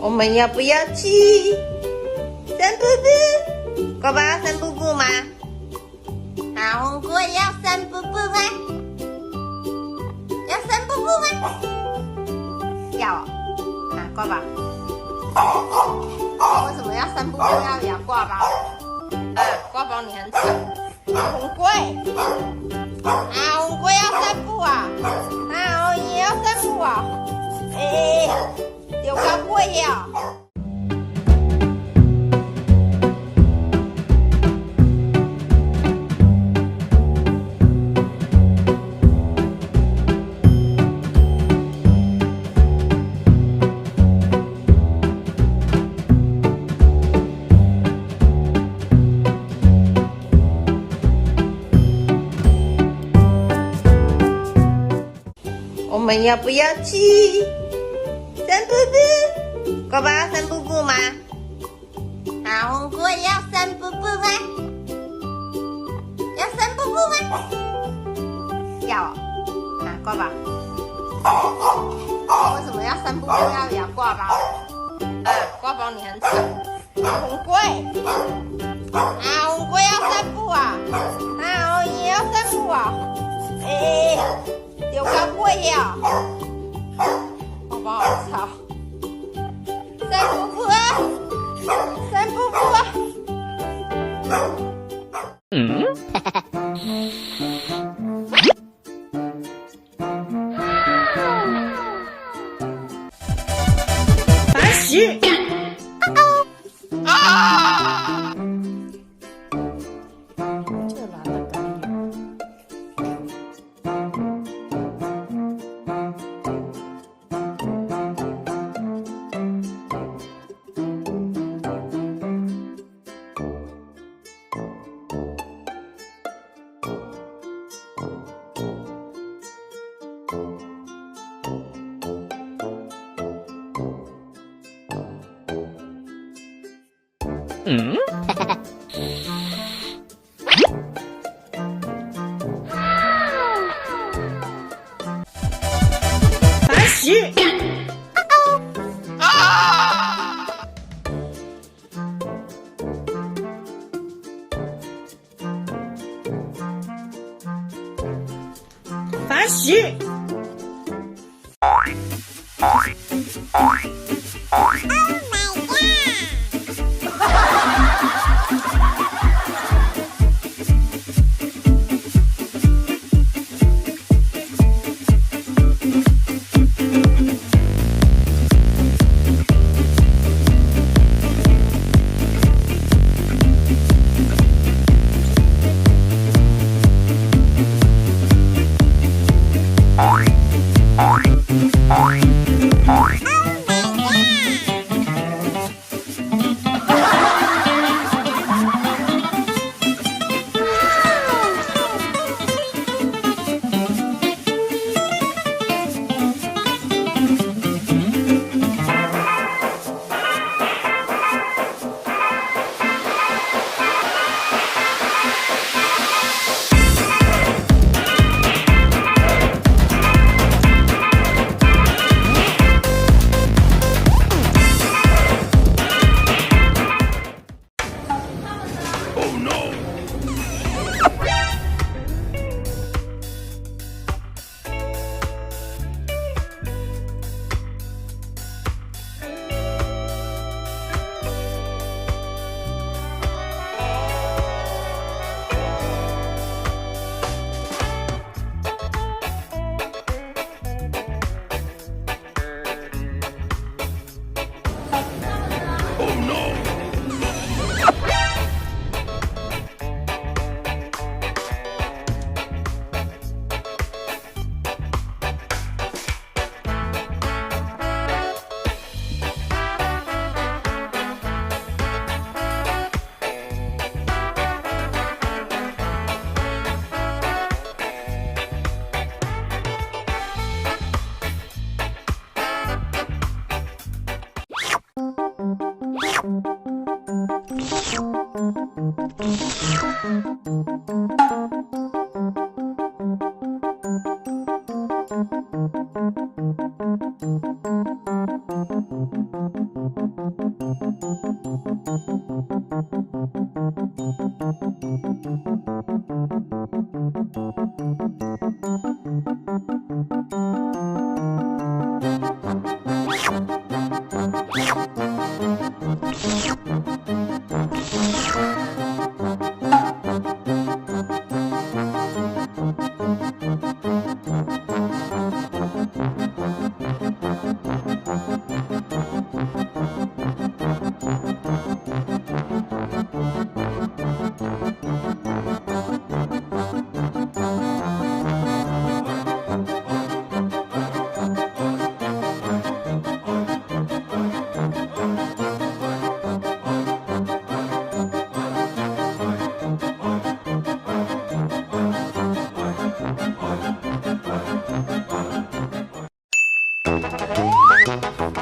我们要不要去散步步？宝宝要散步步吗？大红龟要散步步吗？要散步步吗？要哦。啊，挂宝。为什么要散步步要咬挂宝？啊，挂宝你很吵。大红龟，大红龟要散步啊！大红也要散步啊！有高贵呀！我们要不要去散步步？宝宝要散步步吗？大红龟要散步步吗？要散步步吗？要哦。啊，挂宝。为什么要散步步要咬挂宝？啊，挂宝你很吵。大红龟，大红龟要散步啊！大红也要散步啊！有高贵呀！宝宝好吵。散步步啊，散步步啊。罚时。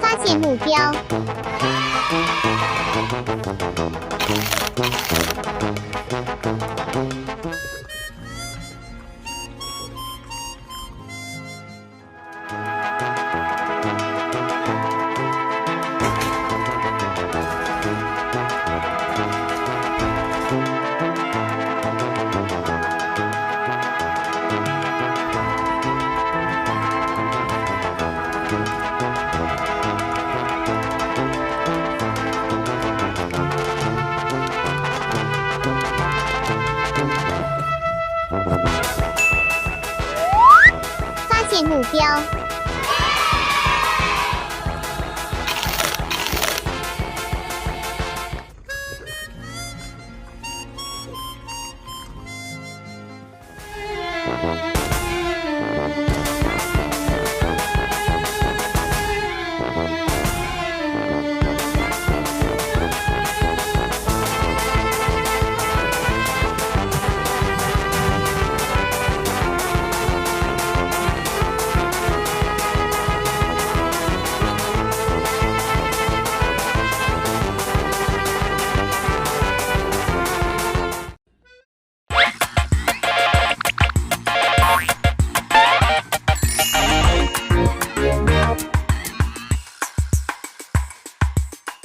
发现目标。发现目标。